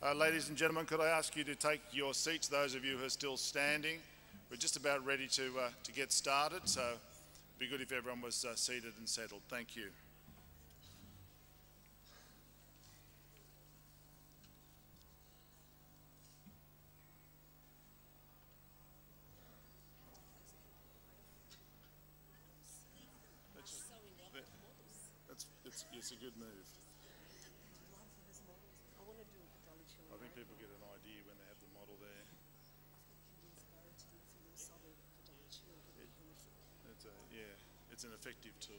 Ladies and gentlemen, could I ask you to take your seats, those of you who are still standing? We're just about ready to get started, so it'd be good if everyone was seated and settled. Thank you. It's a good move. I think people get an idea when they have the model there. It's an effective tool.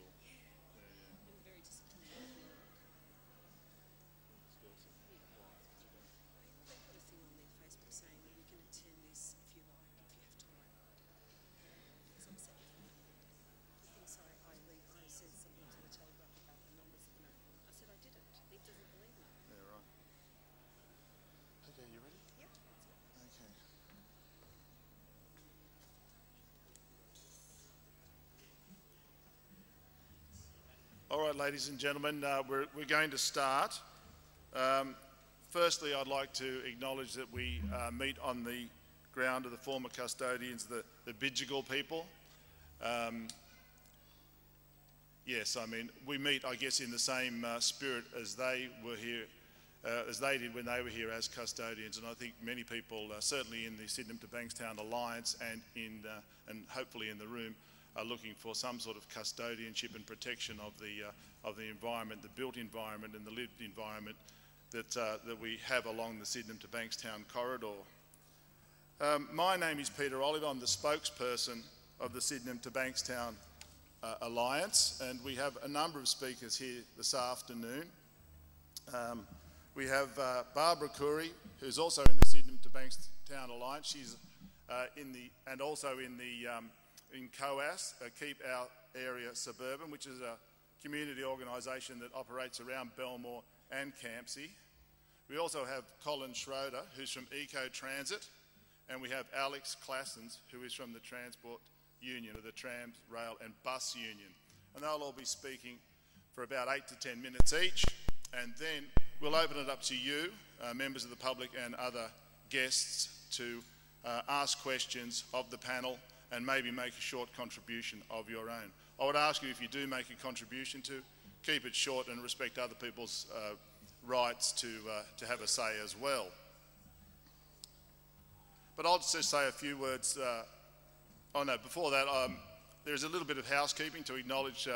All right, ladies and gentlemen, we're going to start. Firstly, I'd like to acknowledge that we meet on the ground of the former custodians, the Bidjigal people. Yes, I mean, we meet, I guess, in the same spirit as they were here, as they did when they were here as custodians. And I think many people, certainly in the Sydenham to Bankstown Alliance and hopefully in the room, are looking for some sort of custodianship and protection of the environment, the built environment and the lived environment that we have along the Sydenham to Bankstown corridor. My name is Peter Oliver. I'm the spokesperson of the Sydenham to Bankstown Alliance, and we have a number of speakers here this afternoon. We have Barbara Curry, who's also in the Sydenham to Bankstown Alliance. She's in COAS, Keep Our Area Suburban, which is a community organisation that operates around Belmore and Campsie. We also have Colin Schroeder, who's from Eco Transit, and we have Alex Classens, who is from the Transport Union, or the Trams, Rail and Bus Union. And they'll all be speaking for about 8 to 10 minutes each, and then we'll open it up to you, members of the public and other guests, to ask questions of the panel and maybe make a short contribution of your own. I would ask you, if you do make a contribution, to keep it short and respect other people's rights to have a say as well. But I'll just say a few words. Before that, there's a little bit of housekeeping to acknowledge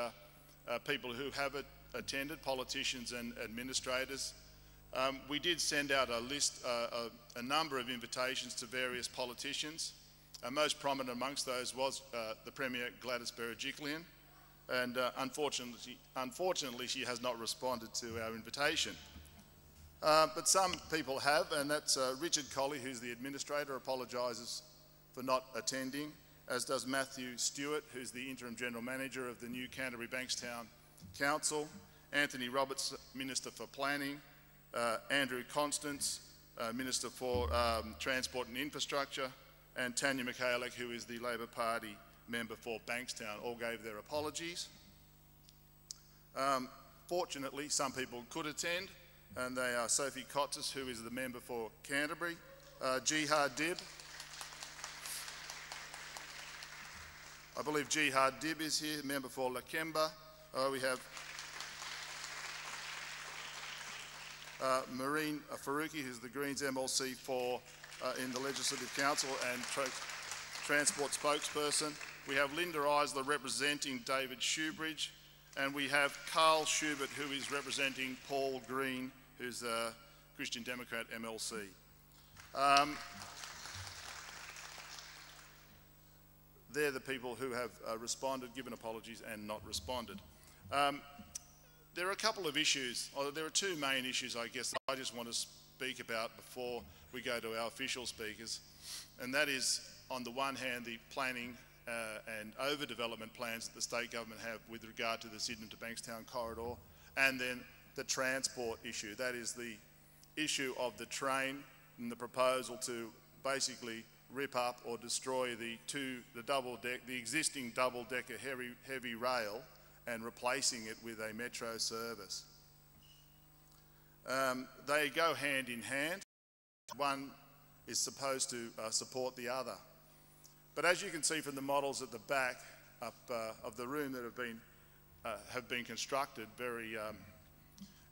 people who have attended, politicians and administrators. We did send out a list, a number of invitations to various politicians. Most prominent amongst those was the Premier Gladys Berejiklian, and unfortunately she has not responded to our invitation. But some people have, and that's Richard Colley, who's the administrator, apologises for not attending, as does Matthew Stewart, who's the Interim General Manager of the new Canterbury Bankstown Council, Anthony Roberts, Minister for Planning, Andrew Constance, Minister for Transport and Infrastructure, and Tanya Michalik, who is the Labor Party member for Bankstown, all gave their apologies. Fortunately, some people could attend, and they are Sophie Kotsis, who is the member for Canterbury, Jihad Dib. I believe Jihad Dib is here, member for Lakemba. We have Marine Faruqi, who's the Greens MLC in the Legislative Council and Transport spokesperson. We have Linda Eisler representing David Shoebridge, and we have Carl Schubert, who is representing Paul Green, who's a Christian Democrat MLC. They're the people who have responded, given apologies and not responded. There are a couple of issues, or there are two main issues, I guess, that I just want to speak about before we go to our official speakers, and that is, on the one hand, the planning and overdevelopment plans that the state government have with regard to the Sydenham to Bankstown corridor, and then the transport issue. That is the issue of the train and the proposal to basically rip up or destroy the existing double-decker heavy rail and replacing it with a metro service. They go hand in hand. one is supposed to support the other. But as you can see from the models at the back of the room that have been constructed, very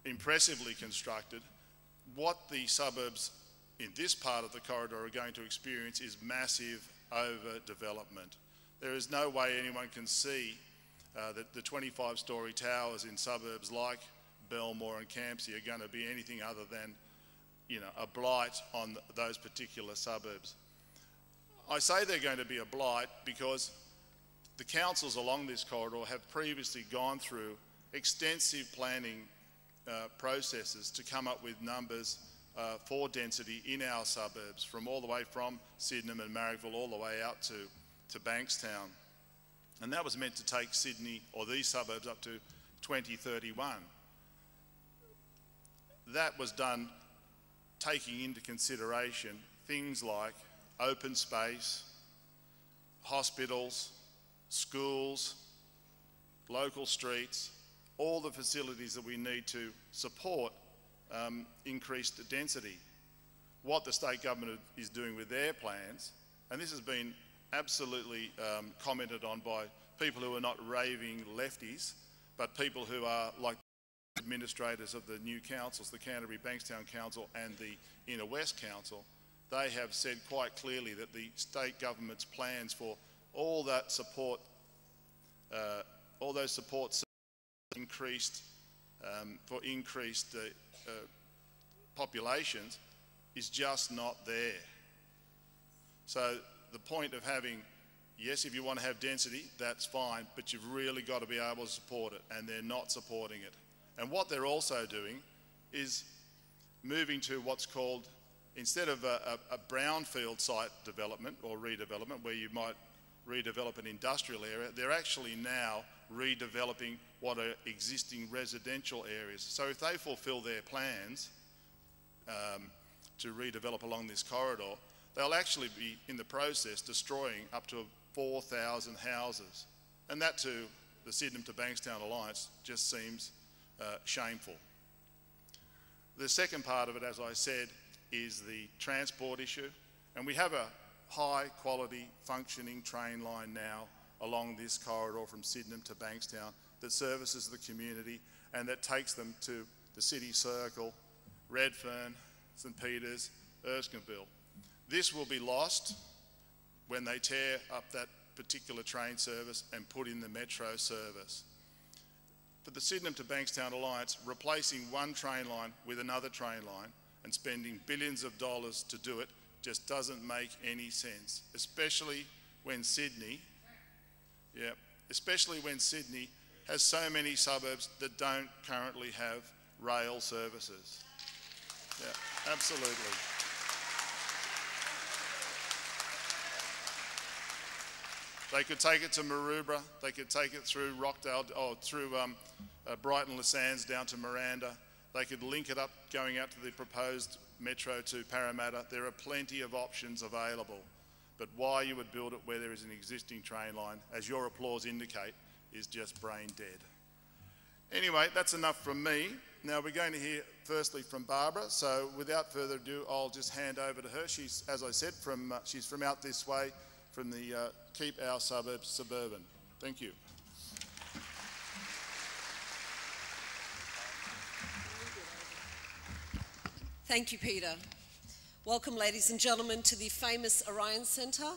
impressively constructed, what the suburbs in this part of the corridor are going to experience is massive overdevelopment. There is no way anyone can see that the 25-storey towers in suburbs like Belmore and Campsie are going to be anything other than, a blight on those particular suburbs. I say they're going to be a blight because the councils along this corridor have previously gone through extensive planning processes to come up with numbers for density in our suburbs, from all the way from Sydenham and Marrickville all the way out to Bankstown. And that was meant to take Sydney, or these suburbs, up to 2031. That was done taking into consideration things like open space, hospitals, schools, local streets, all the facilities that we need to support increased density. What the state government is doing with their plans, and this has been absolutely commented on by people who are not raving lefties, but people who are like administrators of the new councils, the Canterbury Bankstown Council and the Inner West Council. They have said quite clearly that the state government's plans for all that support, all those supports increased for increased populations is just not there. So the point of having, yes, if you want to have density, that's fine, but you've really got to be able to support it, and they're not supporting it. And what they're also doing is moving to what's called, instead of a brownfield site development or redevelopment where you might redevelop an industrial area, they're actually now redeveloping what are existing residential areas. So if they fulfil their plans to redevelop along this corridor, they'll actually be in the process destroying up to 4,000 houses. And that, to the Sydenham to Bankstown Alliance, just seems shameful. The second part of it, as I said, is the transport issue. And we have a high quality functioning train line now along this corridor from Sydenham to Bankstown that services the community and that takes them to the city circle, Redfern, St Peters, Erskineville. This will be lost when they tear up that particular train service and put in the metro service. For the Sydenham to Bankstown Alliance, replacing one train line with another train line and spending billions of dollars to do it just doesn't make any sense, especially when Sydney has so many suburbs that don't currently have rail services. Yeah, absolutely. They could take it to Maroubra, they could take it through Rockdale, or through Brighton Le Sands down to Miranda. They could link it up going out to the proposed metro to Parramatta. There are plenty of options available. But why you would build it where there is an existing train line, as your applause indicate, is just brain dead. Anyway, that's enough from me. Now we're going to hear firstly from Barbara. So without further ado, I'll just hand over to her. She's, as I said, she's from out this way, from the Keep Our Suburbs Suburban. Thank you. Thank you, Peter. Welcome, ladies and gentlemen, to the famous Orion Centre.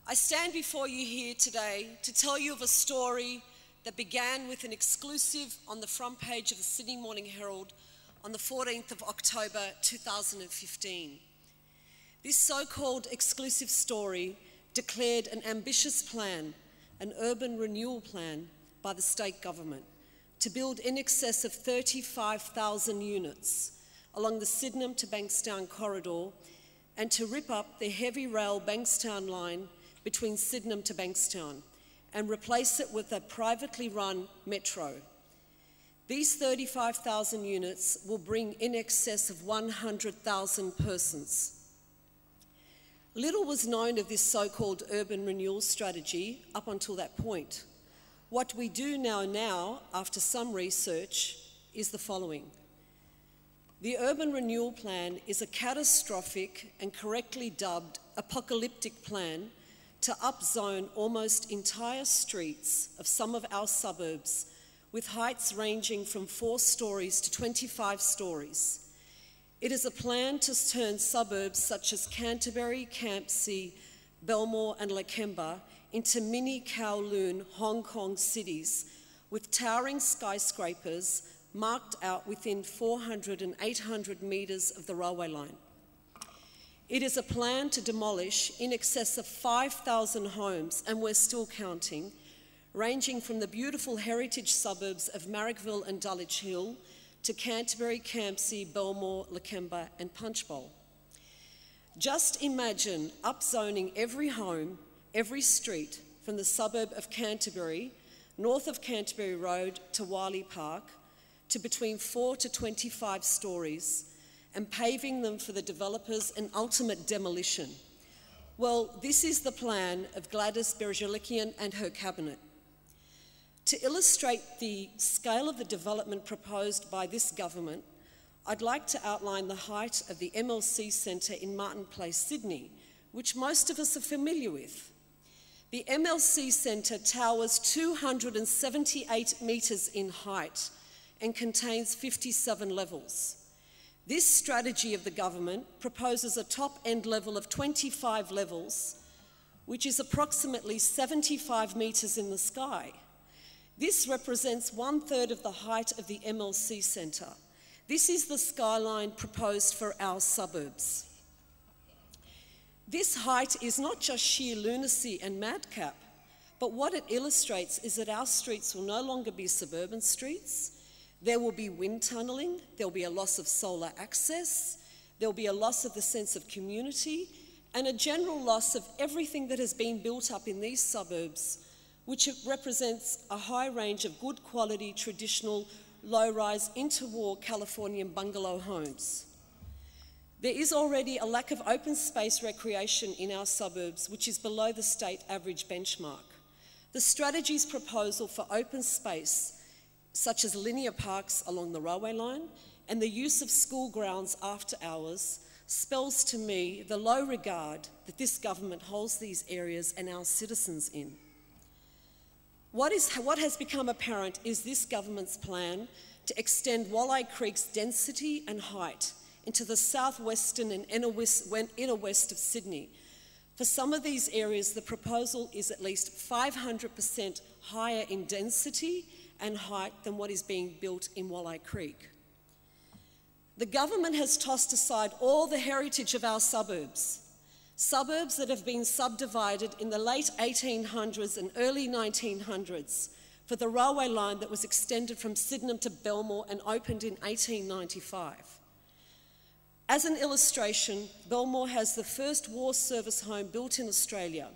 I stand before you here today to tell you of a story that began with an exclusive on the front page of the Sydney Morning Herald on the 14th of October 2015. This so-called exclusive story declared an ambitious plan, an urban renewal plan by the state government to build in excess of 35,000 units along the Sydenham to Bankstown corridor and to rip up the heavy rail Bankstown line between Sydenham to Bankstown and replace it with a privately run metro. These 35,000 units will bring in excess of 100,000 persons. Little was known of this so-called urban renewal strategy up until that point. What we do know now, after some research, is the following. The Urban Renewal Plan is a catastrophic and correctly dubbed apocalyptic plan to upzone almost entire streets of some of our suburbs with heights ranging from 4 stories to 25 stories. It is a plan to turn suburbs such as Canterbury, Campsie, Belmore and Lakemba into mini Kowloon, Hong Kong cities with towering skyscrapers marked out within 400 and 800 metres of the railway line. It is a plan to demolish in excess of 5,000 homes, and we're still counting, ranging from the beautiful heritage suburbs of Marrickville and Dulwich Hill to Canterbury, Campsie, Belmore, Lakemba and Punchbowl. Just imagine upzoning every home, every street from the suburb of Canterbury, north of Canterbury Road to Wiley Park, to between 4 to 25 stories, and paving them for the developers and ultimate demolition. Well, this is the plan of Gladys Berejiklian and her cabinet. To illustrate the scale of the development proposed by this government, I'd like to outline the height of the MLC Centre in Martin Place, Sydney, which most of us are familiar with. The MLC Centre towers 278 metres in height and contains 57 levels. This strategy of the government proposes a top-end level of 25 levels, which is approximately 75 metres in the sky. This represents 1/3 of the height of the MLC Centre. This is the skyline proposed for our suburbs. This height is not just sheer lunacy and madcap, but what it illustrates is that our streets will no longer be suburban streets. There will be wind tunnelling, there will be a loss of solar access, there will be a loss of the sense of community, and a general loss of everything that has been built up in these suburbs, which represents a high range of good quality, traditional, low-rise, interwar Californian bungalow homes. There is already a lack of open space recreation in our suburbs, which is below the state average benchmark. The strategy's proposal for open space, such as linear parks along the railway line and the use of school grounds after hours, spells to me the low regard that this government holds these areas and our citizens in. What has become apparent is this government's plan to extend Walleye Creek's density and height into the southwestern and inner west of Sydney. For some of these areas, the proposal is at least 500% higher in density and height than what is being built in Walleye Creek. The government has tossed aside all the heritage of our suburbs that have been subdivided in the late 1800s and early 1900s for the railway line that was extended from Sydenham to Belmore and opened in 1895. As an illustration, Belmore has the first war service home built in Australia.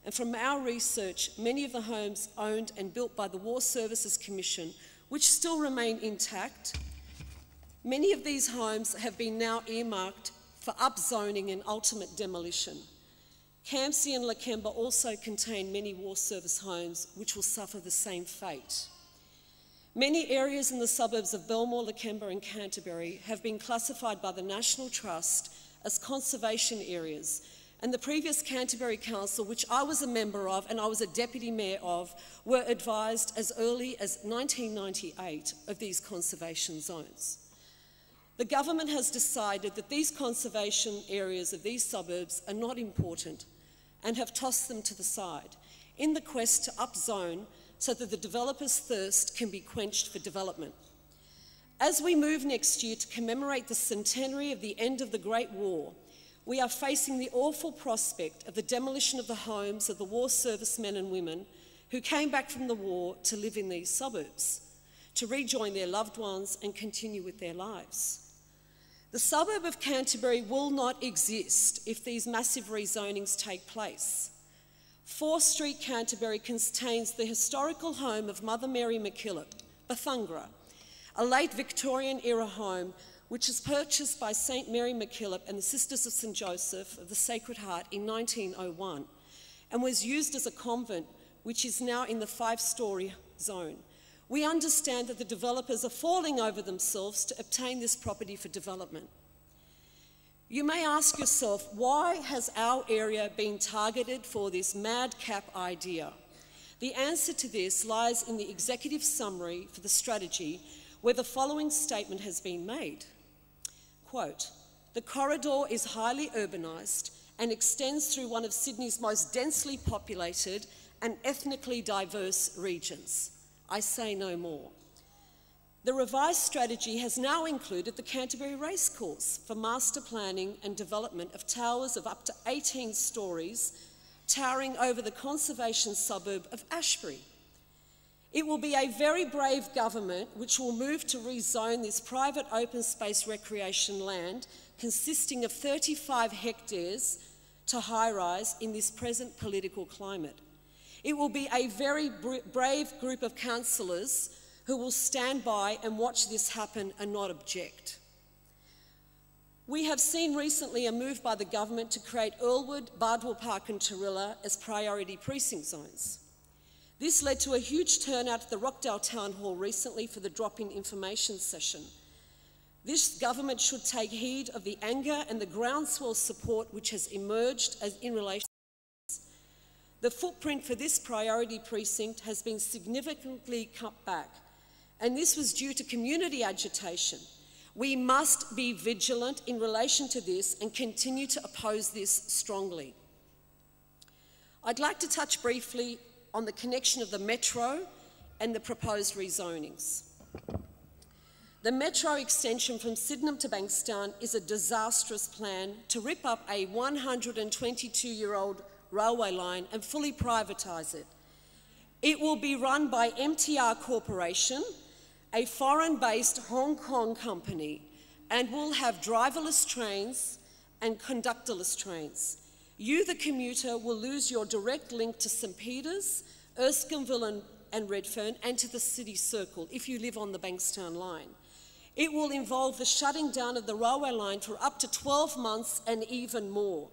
And from our research, many of the homes owned and built by the War Services Commission, which still remain intact, many of these homes have been now earmarked for upzoning and ultimate demolition. Campsie and Lakemba also contain many war service homes which will suffer the same fate. Many areas in the suburbs of Belmore, Lakemba and Canterbury have been classified by the National Trust as conservation areas, and the previous Canterbury Council, which I was a member of and I was a deputy mayor of, were advised as early as 1998 of these conservation zones. The government has decided that these conservation areas of these suburbs are not important and have tossed them to the side in the quest to upzone so that the developers' thirst can be quenched for development. As we move next year to commemorate the centenary of the end of the Great War, we are facing the awful prospect of the demolition of the homes of the war servicemen and women who came back from the war to live in these suburbs, to rejoin their loved ones and continue with their lives. The suburb of Canterbury will not exist if these massive rezonings take place. 4 Street Canterbury contains the historical home of Mother Mary MacKillop, Bethungra, a late Victorian-era home which was purchased by St Mary MacKillop and the Sisters of St Joseph of the Sacred Heart in 1901 and was used as a convent, which is now in the 5-storey zone. We understand that the developers are falling over themselves to obtain this property for development. You may ask yourself, why has our area been targeted for this madcap idea? The answer to this lies in the executive summary for the strategy, where the following statement has been made. Quote, "The corridor is highly urbanised and extends through one of Sydney's most densely populated and ethnically diverse regions. I say no more." The revised strategy has now included the Canterbury Racecourse for master planning and development of towers of up to 18 stories, towering over the conservation suburb of Ashbury. It will be a very brave government which will move to rezone this private open space recreation land consisting of 35 hectares to high-rise in this present political climate. It will be a very brave group of councillors who will stand by and watch this happen and not object. We have seen recently a move by the government to create Earlwood, Bardwell Park and Tarilla as priority precinct zones. This led to a huge turnout at the Rockdale Town Hall recently for the drop-in information session. This government should take heed of the anger and the groundswell support which has emerged in relation. The footprint for this priority precinct has been significantly cut back, and this was due to community agitation. We must be vigilant in relation to this and continue to oppose this strongly. I'd like to touch briefly on the connection of the metro and the proposed rezonings. The metro extension from Sydenham to Bankstown is a disastrous plan to rip up a 122-year-old railway line and fully privatise it. It will be run by MTR Corporation, a foreign-based Hong Kong company, and will have driverless trains and conductorless trains. You, the commuter, will lose your direct link to St Peters, Erskineville and Redfern, and to the city circle if you live on the Bankstown line. It will involve the shutting down of the railway line for up to 12 months and even more.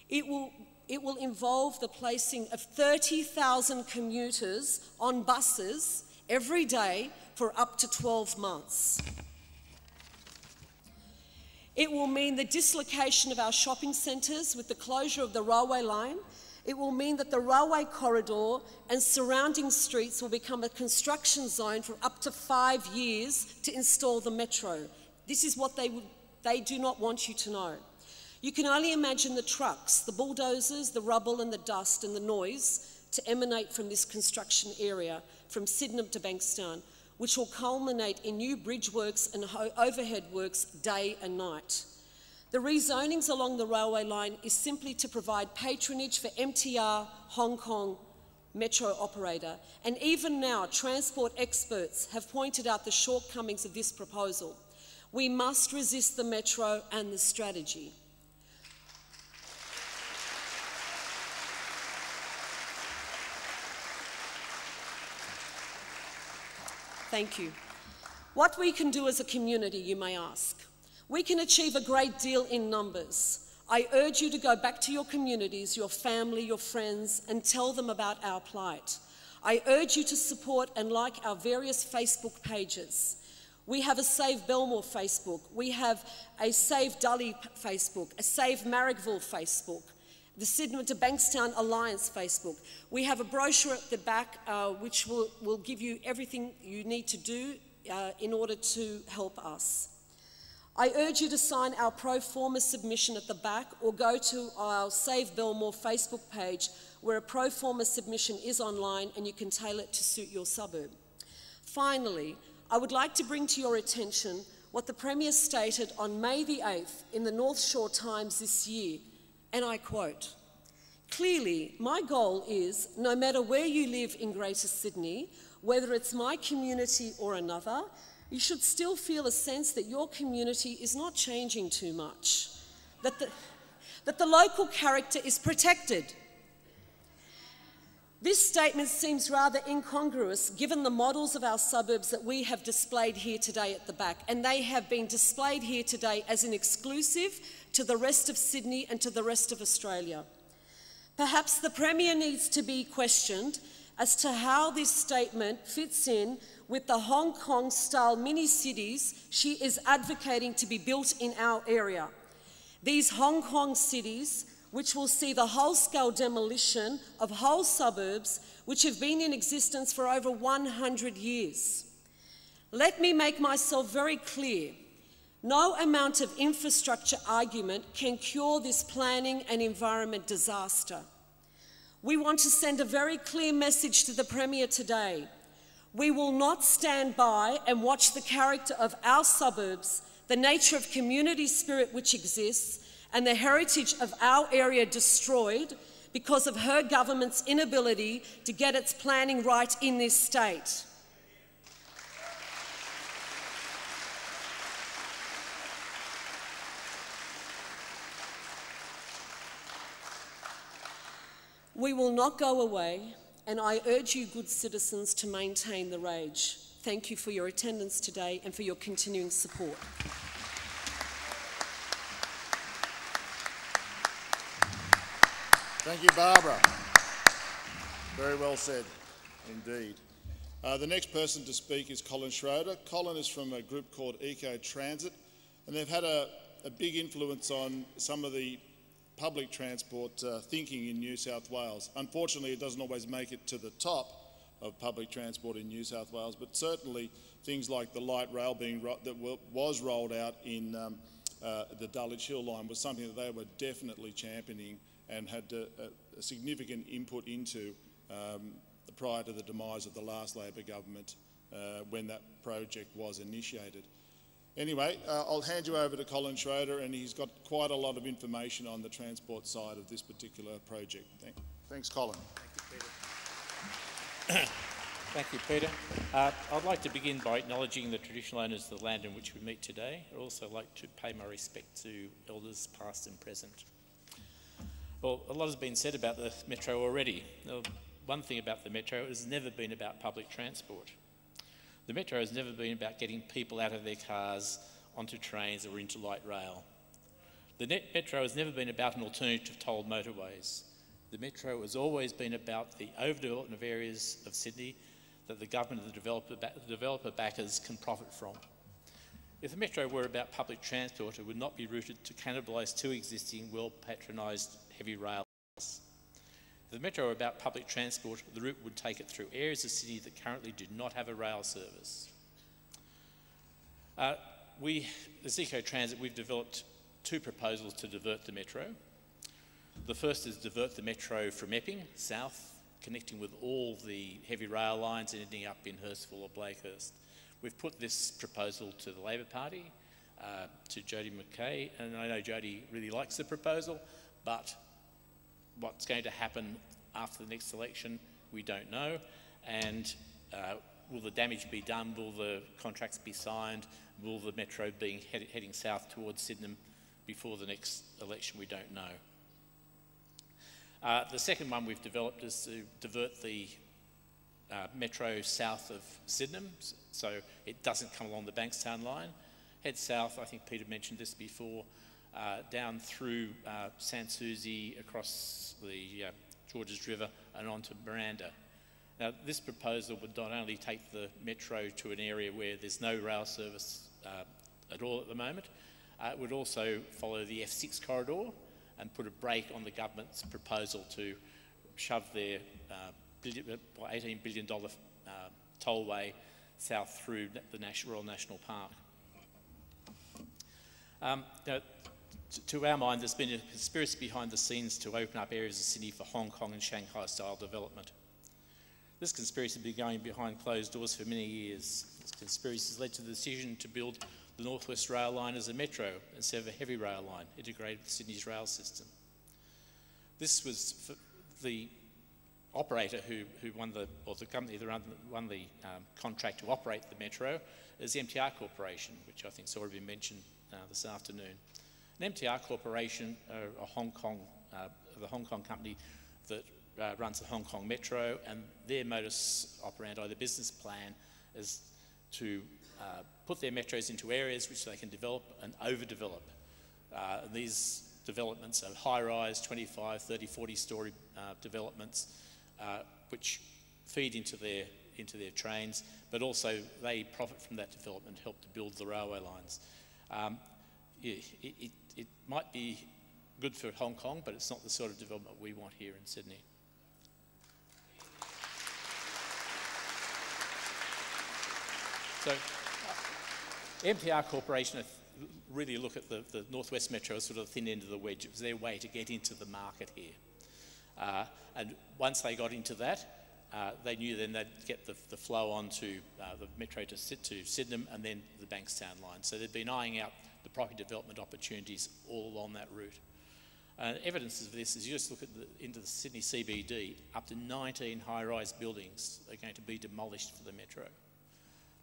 It will involve the placing of 30,000 commuters on buses every day for up to 12 months. It will mean the dislocation of our shopping centres with the closure of the railway line. It will mean that the railway corridor and surrounding streets will become a construction zone for up to 5 years to install the metro. This is what they do not want you to know. You can only imagine the trucks, the bulldozers, the rubble and the dust and the noise to emanate from this construction area from Sydenham to Bankstown, which will culminate in new bridge works and overhead works day and night. The rezonings along the railway line is simply to provide patronage for MTR Hong Kong metro operator, and even now transport experts have pointed out the shortcomings of this proposal. We must resist the metro and the strategy. Thank you. What we can do as a community, you may ask. We can achieve a great deal in numbers. I urge you to go back to your communities, your family, your friends, and tell them about our plight. I urge you to support and like our various Facebook pages. We have a Save Belmore Facebook. We have a Save Dully Facebook, a Save Marrickville Facebook, the Sydenham to Bankstown Alliance Facebook. We have a brochure at the back which will give you everything you need to do in order to help us. I urge you to sign our pro forma submission at the back or go to our Save Belmore Facebook page where a pro forma submission is online and you can tailor it to suit your suburb. Finally, I would like to bring to your attention what the Premier stated on May the 8th in the North Shore Times this year, and I quote, "Clearly, my goal is, no matter where you live in Greater Sydney, whether it's my community or another, you should still feel a sense that your community is not changing too much, that the local character is protected." This statement seems rather incongruous given the models of our suburbs that we have displayed here today at the back, and they have been displayed here today as an exclusive to the rest of Sydney and to the rest of Australia. Perhaps the Premier needs to be questioned as to how this statement fits in with the Hong Kong-style mini-cities she is advocating to be built in our area. These Hong Kong cities, which will see the whole-scale demolition of whole suburbs which have been in existence for over 100 years. Let me make myself very clear. No amount of infrastructure argument can cure this planning and environment disaster. We want to send a very clear message to the Premier today. We will not stand by and watch the character of our suburbs, the nature of community spirit which exists, and the heritage of our area destroyed because of her government's inability to get its planning right in this state. We will not go away, and I urge you, good citizens, to maintain the rage. Thank you for your attendance today and for your continuing support. Thank you, Barbara. Very well said, indeed. The next person to speak is Colin Schroeder. Colin is from a group called Eco Transit, and they've had a big influence on some of the public transport thinking in New South Wales. Unfortunately, it doesn't always make it to the top of public transport in New South Wales, but certainly things like the light rail that was rolled out in the Dulwich Hill line was something that they were definitely championing and had a significant input into prior to the demise of the last Labor government when that project was initiated. Anyway, I'll hand you over to Colin Schroeder, and he's got quite a lot of information on the transport side of this particular project. Thanks, Colin. Thank you, Peter. Thank you, Peter. I'd like to begin by acknowledging the traditional owners of the land in which we meet today. I'd also like to pay my respect to elders past and present. Well, a lot has been said about the Metro already. One thing about the Metro, it has never been about public transport. The Metro has never been about getting people out of their cars onto trains or into light rail. The Metro has never been about an alternative to tolled motorways. The Metro has always been about the overdevelopment of areas of Sydney that the government and the developer backers can profit from. If the Metro were about public transport, it would not be routed to cannibalise two existing well-patronised heavy rail lines. If the Metro were about public transport, the route would take it through areas of Sydney that currently do not have a rail service. As Eco Transit, we've developed two proposals to divert the Metro. The first is divert the Metro from Epping, south, connecting with all the heavy rail lines and ending up in Hurstville or Blakehurst. We've put this proposal to the Labor Party, to Jodie McKay, and I know Jodie really likes the proposal, but what's going to happen after the next election, we don't know. And will the damage be done? Will the contracts be signed? Will the Metro be heading south towards Sydenham before the next election? We don't know. The second one we've developed is to divert the Metro south of Sydenham, so it doesn't come along the Bankstown line. Head south, I think Peter mentioned this before, down through Sans Souci, across the Georges River and onto Miranda. Now, this proposal would not only take the Metro to an area where there's no rail service at all at the moment, it would also follow the F6 corridor and put a brake on the government's proposal to shove their $18 billion tollway south through the Royal National Park. Now, to our mind, there's been a conspiracy behind the scenes to open up areas of Sydney for Hong Kong and Shanghai-style development. This conspiracy has been going behind closed doors for many years. This conspiracy has led to the decision to build the North West Rail Line as a metro instead of a heavy rail line integrated with Sydney's rail system. This was the operator who won the company that won the contract to operate the metro is the MTR Corporation, which I think has already been mentioned this afternoon. An MTR Corporation, the Hong Kong company that runs the Hong Kong Metro, and their modus operandi, the business plan, is to put their metros into areas which they can develop and overdevelop. These developments are high-rise, 25, 30, 40-storey developments, which feed into their trains, but also they profit from that development, help to build the railway lines. It might be good for Hong Kong, but it's not the sort of development we want here in Sydney. So, MTR Corporation really look at the Northwest Metro as sort of the thin end of the wedge. It was their way to get into the market here. And once they got into that, they knew then they'd get the flow onto the Metro to Sydenham and then the Bankstown line. So they'd been eyeing out the property development opportunities all along that route. Evidence of this is you just look at into the Sydney CBD, up to 19 high-rise buildings are going to be demolished for the Metro.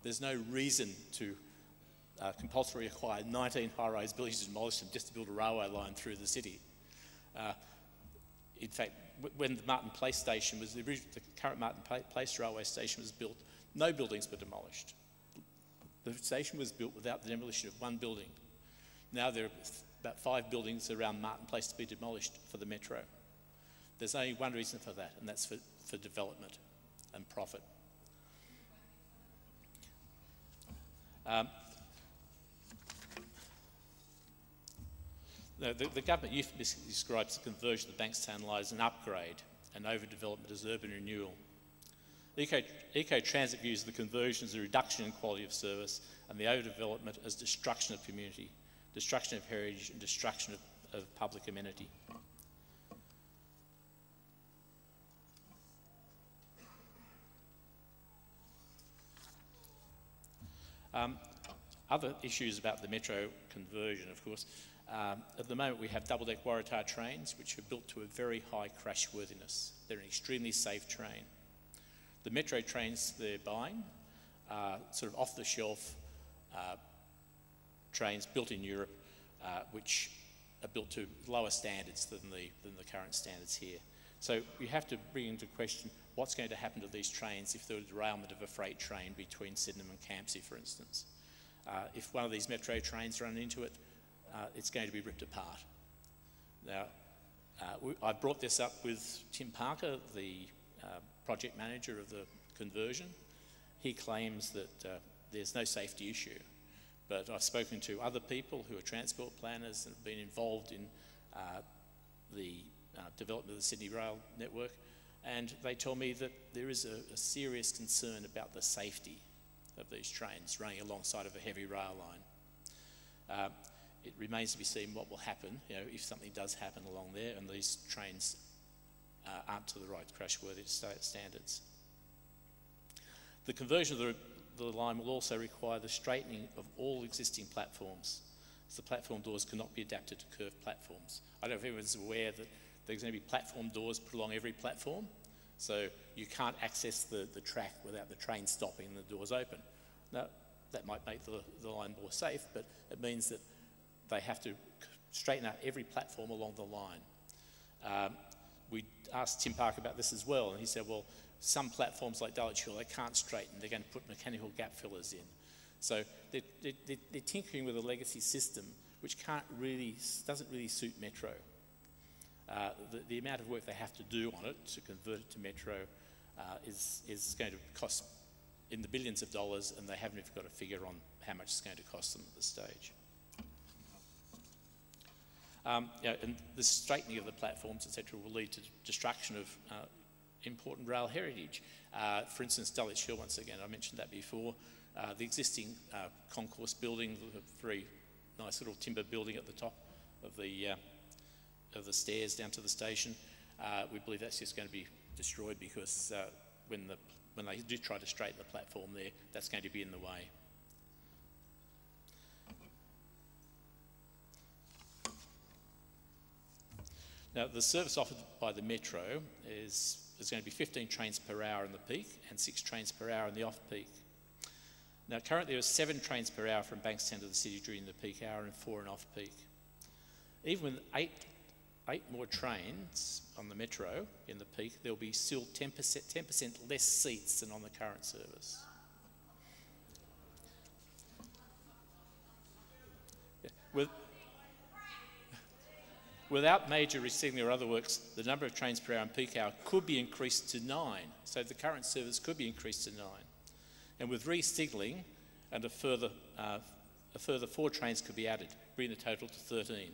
There's no reason to compulsorily acquire 19 high-rise buildings to demolish them just to build a railway line through the city. In fact, when the Martin Place station was, the current Martin Place railway station was built, no buildings were demolished. The station was built without the demolition of one building. Now there are about 5 buildings around Martin Place to be demolished for the Metro. There's only one reason for that, and that's for development and profit. The government euphemistically describes the conversion of the Bankstown line as an upgrade and overdevelopment as urban renewal. Eco-transit views the conversion as a reduction in quality of service and the overdevelopment as destruction of community, destruction of heritage and destruction of public amenity. Other issues about the Metro conversion, of course, at the moment we have double-deck Waratah trains which are built to a very high crash worthiness. They're an extremely safe train. The Metro trains they're buying are sort of off-the-shelf trains built in Europe which are built to lower standards than the current standards here. So you have to bring into question what's going to happen to these trains if there was a derailment of a freight train between Sydenham and Campsie, for instance. If one of these Metro trains run into it, it's going to be ripped apart. Now, I brought this up with Tim Parker, the project manager of the conversion. He claims that there's no safety issue, but I've spoken to other people who are transport planners and have been involved in the development of the Sydney Rail network, and they tell me that there is a serious concern about the safety of these trains running alongside of a heavy rail line. It remains to be seen what will happen, if something does happen along there and these trains aren't to the right crash-worthy standards. The conversion of the line will also require the straightening of all existing platforms, so the platform doors cannot be adapted to curved platforms. I don't know if everyone's aware that there's going to be platform doors put along every platform, so you can't access the track without the train stopping and the doors open. Now, that might make the line more safe, but it means that they have to straighten out every platform along the line. We asked Tim Parker about this as well, and he said, well, some platforms like Dulwich Hill, they can't straighten, they're going to put mechanical gap fillers in. So they're tinkering with a legacy system which doesn't really suit Metro. The amount of work they have to do on it to convert it to Metro is going to cost in the billions of dollars, and they haven't even got a figure on how much it's going to cost them at this stage. And the straightening of the platforms, etc., will lead to destruction of important rail heritage. For instance, Dulwich Hill, once again, I mentioned that before. The existing concourse building, a very nice little timber building at the top of the stairs down to the station, we believe that's just going to be destroyed because when they do try to straighten the platform there, that's going to be in the way. Now, the service offered by the Metro is going to be 15 trains per hour in the peak and 6 trains per hour in the off-peak. Now, currently there are 7 trains per hour from Bankstown to the city during the peak hour and 4 in off-peak. Even with 8 more trains on the Metro in the peak, there will be still 10% less seats than on the current service. Yeah. Without major resignaling or other works, the number of trains per hour in peak hour could be increased to 9. So the current service could be increased to 9. And with re-signalling, and a further 4 trains could be added, bringing the total to 13.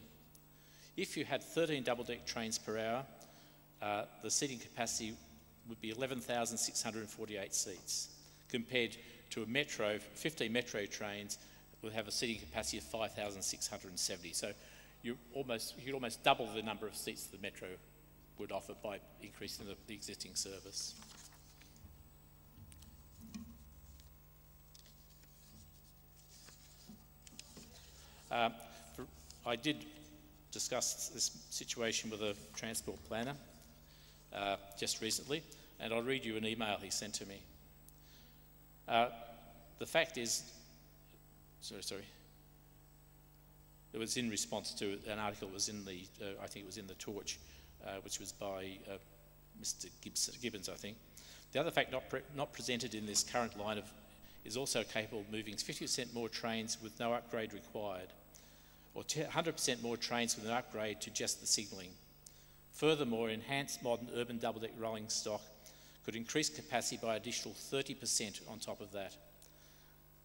If you had 13 double-deck trains per hour, the seating capacity would be 11,648 seats, compared to a metro, 15 metro trains would have a seating capacity of 5,670. So you could almost double the number of seats the metro would offer by increasing the existing service. I did discuss this situation with a transport planner just recently, and I'll read you an email he sent to me. The fact is, it was in response to an article that was in the, I think it was in the Torch, which was by Mr. Gibbons, I think. The other fact not presented in this current line of is also capable of moving 50% more trains with no upgrade required, or 100% more trains with an upgrade to just the signalling. Furthermore, enhanced modern urban double-deck rolling stock could increase capacity by an additional 30% on top of that.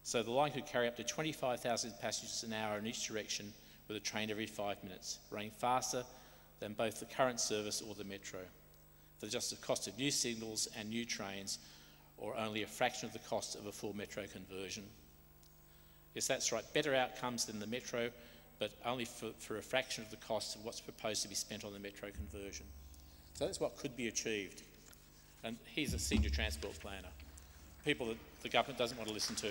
So the line could carry up to 25,000 passengers an hour in each direction with a train every 5 minutes, running faster than both the current service or the metro, for just the cost of new signals and new trains, or only a fraction of the cost of a full metro conversion. Yes, that's right, better outcomes than the metro, but only for a fraction of the cost of what's proposed to be spent on the metro conversion. So that's what could be achieved. And he's a senior transport planner, people that the government doesn't want to listen to.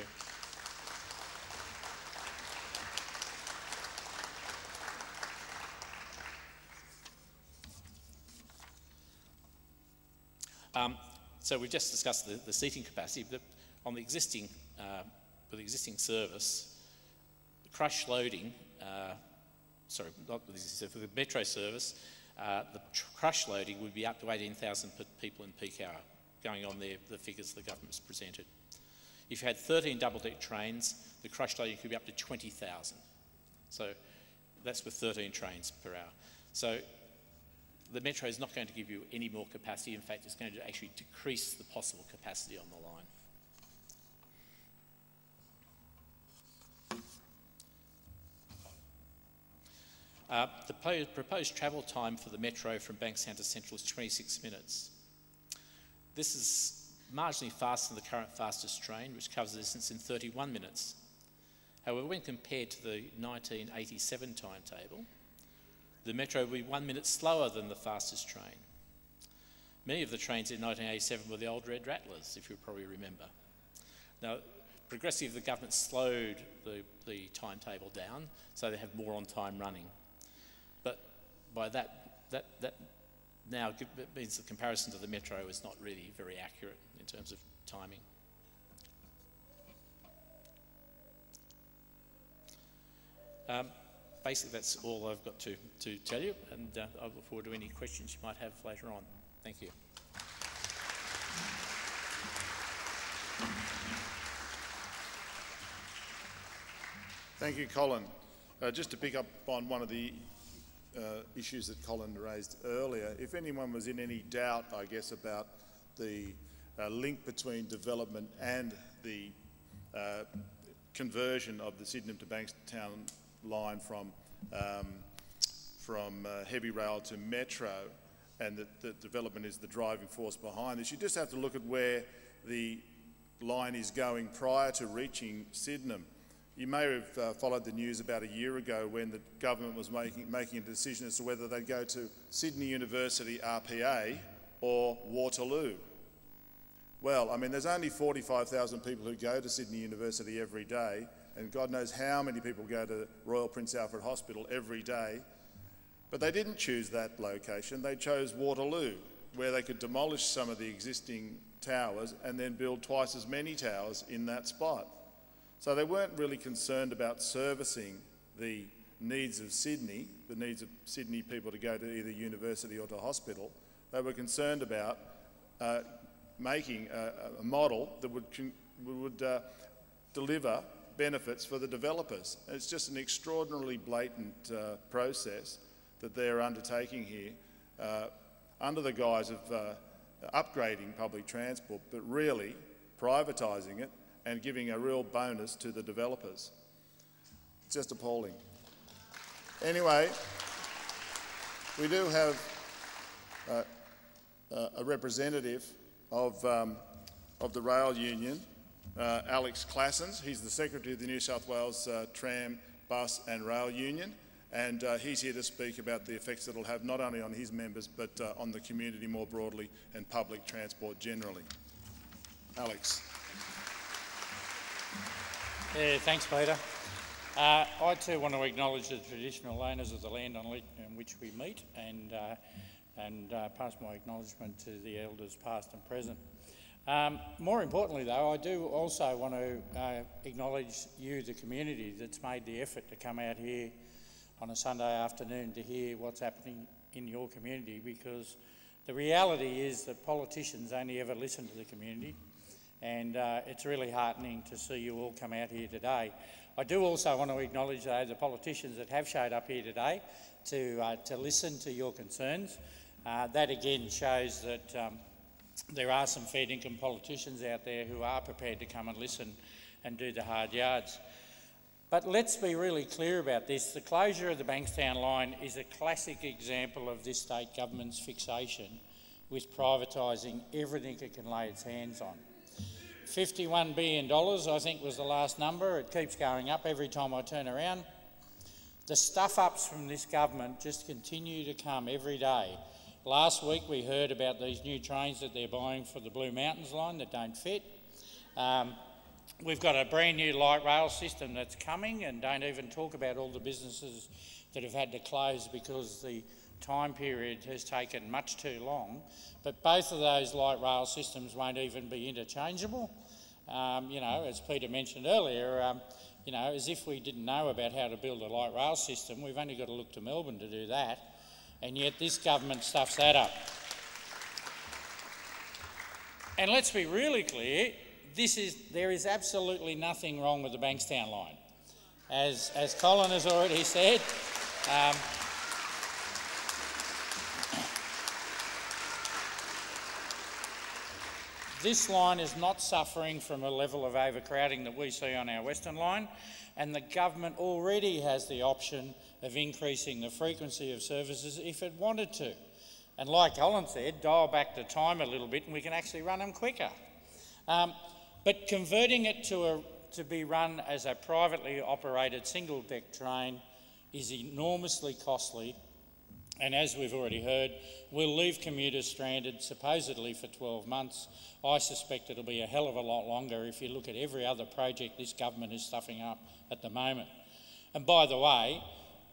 So we've just discussed the seating capacity, but on the existing, with the existing service, the crush loading, for the metro service, the crush loading would be up to 18,000 people in peak hour, going on the figures the government's presented. If you had 13 double-deck trains, the crush loading could be up to 20,000. So that's with 13 trains per hour. So the metro is not going to give you any more capacity. In fact, it's going to actually decrease the possible capacity on the line. The proposed travel time for the metro from Bankstown to Central is 26 minutes. This is marginally faster than the current fastest train, which covers the distance in 31 minutes. However, when compared to the 1987 timetable, the metro will be 1 minute slower than the fastest train. Many of the trains in 1987 were the old Red Rattlers, if you probably remember. Now, progressively, the government slowed the timetable down so they have more on time running. But by that now means the comparison to the metro is not really very accurate in terms of timing. Basically, that's all I've got to tell you, and I look forward to any questions you might have later on. Thank you. Thank you, Colin. Just to pick up on one of the issues that Colin raised earlier, if anyone was in any doubt, I guess, about the link between development and the conversion of the Sydenham to Bankstown line from heavy rail to metro, and that the development is the driving force behind this, you just have to look at where the line is going prior to reaching Sydenham. You may have followed the news about a year ago when the government was making a decision as to whether they'd go to Sydney University RPA or Waterloo. Well, I mean, there's only 45,000 people who go to Sydney University every day, and God knows how many people go to Royal Prince Alfred Hospital every day. But they didn't choose that location. They chose Waterloo, where they could demolish some of the existing towers and then build twice as many towers in that spot. So they weren't really concerned about servicing the needs of Sydney, the needs of Sydney people to go to either university or to hospital. They were concerned about making a model that would deliver benefits for the developers. And it's just an extraordinarily blatant process that they're undertaking here under the guise of upgrading public transport, but really privatising it and giving a real bonus to the developers. It's just appalling. Anyway, we do have a representative of the rail union, Alex Classens. He's the secretary of the New South Wales Tram, Bus and Rail Union, and he's here to speak about the effects that it'll have not only on his members but on the community more broadly and public transport generally. Alex. Yeah, thanks, Peter. I too want to acknowledge the traditional owners of the land on which we meet and pass my acknowledgement to the elders past and present. More importantly though, I do also want to acknowledge you, the community, that's made the effort to come out here on a Sunday afternoon to hear what's happening in your community, because the reality is that politicians only ever listen to the community, and it's really heartening to see you all come out here today. I do also want to acknowledge though the politicians that have showed up here today to listen to your concerns. That again shows that there are some fair income politicians out there who are prepared to come and listen and do the hard yards. But let's be really clear about this. The closure of the Bankstown line is a classic example of this state government's fixation with privatising everything it can lay its hands on. $51 billion, I think, was the last number. It keeps going up every time I turn around. The stuff-ups from this government just continue to come every day. Last week we heard about these new trains that they're buying for the Blue Mountains line that don't fit. We've got a brand new light rail system that's coming, and don't even talk about all the businesses that have had to close because the time period has taken much too long. But both of those light rail systems won't even be interchangeable. You know, as Peter mentioned earlier, you know, as if we didn't know about how to build a light rail system. We've only got to look to Melbourne to do that. And yet this government stuffs that up. And let's be really clear, there is absolutely nothing wrong with the Bankstown line. As Colin has already said, this line is not suffering from a level of overcrowding that we see on our Western line, and the government already has the option of increasing the frequency of services if it wanted to. And like Colin said, dial back the time a little bit and we can actually run them quicker. But converting it to be run as a privately operated single-deck train is enormously costly, and as we've already heard, will leave commuters stranded supposedly for 12 months. I suspect it'll be a hell of a lot longer if you look at every other project this government is stuffing up at the moment. And by the way,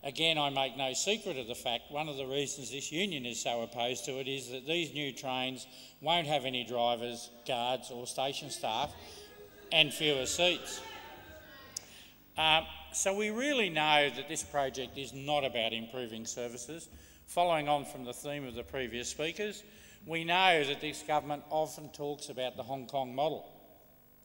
again, I make no secret of the fact one of the reasons this union is so opposed to it is that these new trains won't have any drivers, guards or station staff and fewer seats. So we really know that this project is not about improving services. Following on from the theme of the previous speakers, we know that this government often talks about the Hong Kong model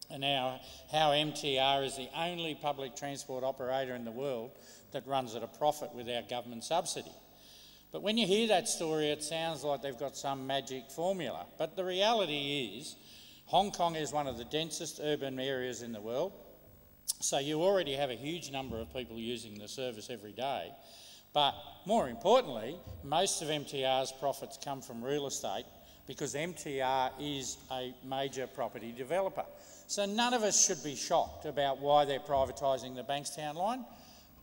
and how MTR is the only public transport operator in the world that runs at a profit without government subsidy. But when you hear that story, it sounds like they've got some magic formula. But the reality is, Hong Kong is one of the densest urban areas in the world, so you already have a huge number of people using the service every day. But more importantly, most of MTR's profits come from real estate because MTR is a major property developer. So none of us should be shocked about why they're privatising the Bankstown line.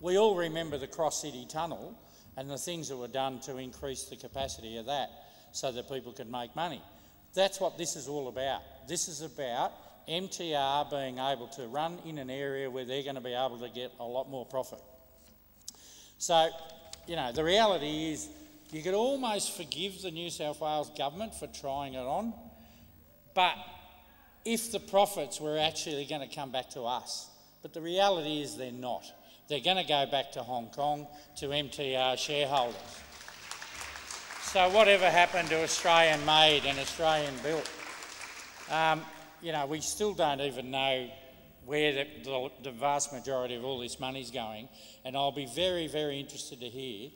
We all remember the Cross-City Tunnel and the things that were done to increase the capacity of that so that people could make money. That's what this is all about. This is about MTR being able to run in an area where they're going to be able to get a lot more profit. So, you know, the reality is you could almost forgive the New South Wales government for trying it on, but if the profits were actually going to come back to us. But the reality is they're not. They're going to go back to Hong Kong, to MTR shareholders. So whatever happened to Australian-made and Australian-built? You know, we still don't even know where the vast majority of all this money's going, and I'll be very, very interested to hear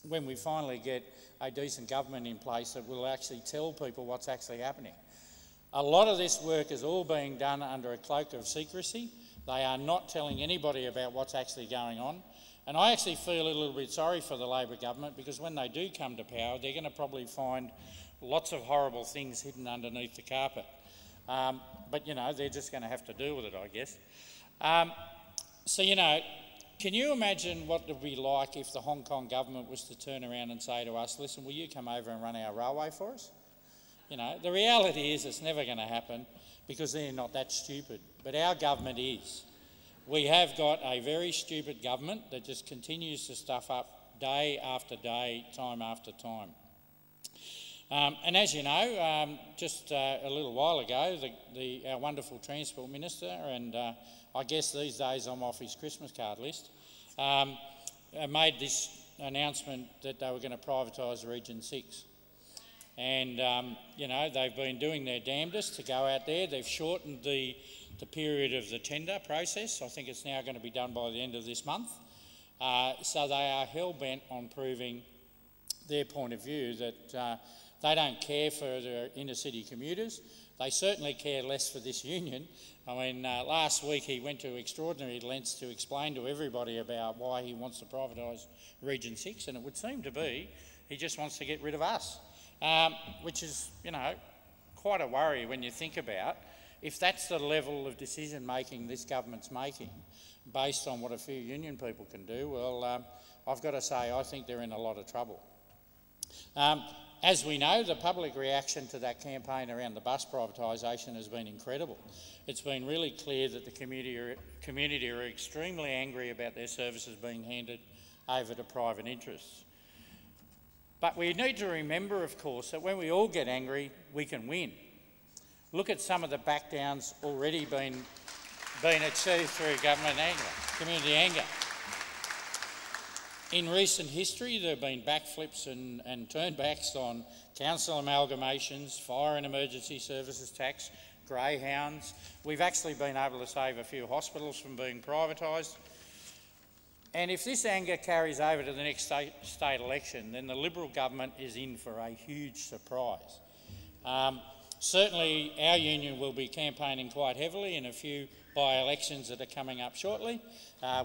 when we finally get a decent government in place that will actually tell people what's actually happening. A lot of this work is all being done under a cloak of secrecy. They are not telling anybody about what's actually going on. And I actually feel a little bit sorry for the Labor government, because when they do come to power, they're going to probably find lots of horrible things hidden underneath the carpet. But, you know, they're just going to have to deal with it, I guess. So, you know, can you imagine what it would be like if the Hong Kong government was to turn around and say to us, listen, will you come over and run our railway for us? You know, the reality is it's never going to happen, because they're not that stupid. But our government is. We have got a very stupid government that just continues to stuff up day after day, time after time. And as you know, just a little while ago, our wonderful Transport Minister, and I guess these days I'm off his Christmas card list, made this announcement that they were going to privatise Region 6. And, you know, they've been doing their damnedest to go out there. They've shortened the period of the tender process. I think it's now going to be done by the end of this month. So they are hell-bent on proving their point of view that they don't care for their inner-city commuters. They certainly care less for this union. I mean, last week he went to extraordinary lengths to explain to everybody about why he wants to privatise Region 6, and it would seem to be he just wants to get rid of us, which is, you know, quite a worry when you think about if that's the level of decision-making this government's making based on what a few union people can do. Well, I've got to say, I think they're in a lot of trouble. As we know, the public reaction to that campaign around the bus privatisation has been incredible. It's been really clear that the community are extremely angry about their services being handed over to private interests. But we need to remember, of course, that when we all get angry, we can win. Look at some of the backdowns already been achieved through government anger, community anger. In recent history, there have been backflips and turnbacks on council amalgamations, fire and emergency services tax, greyhounds. We've actually been able to save a few hospitals from being privatised. And if this anger carries over to the next state election, then the Liberal government is in for a huge surprise. Certainly our union will be campaigning quite heavily in a few by-elections that are coming up shortly.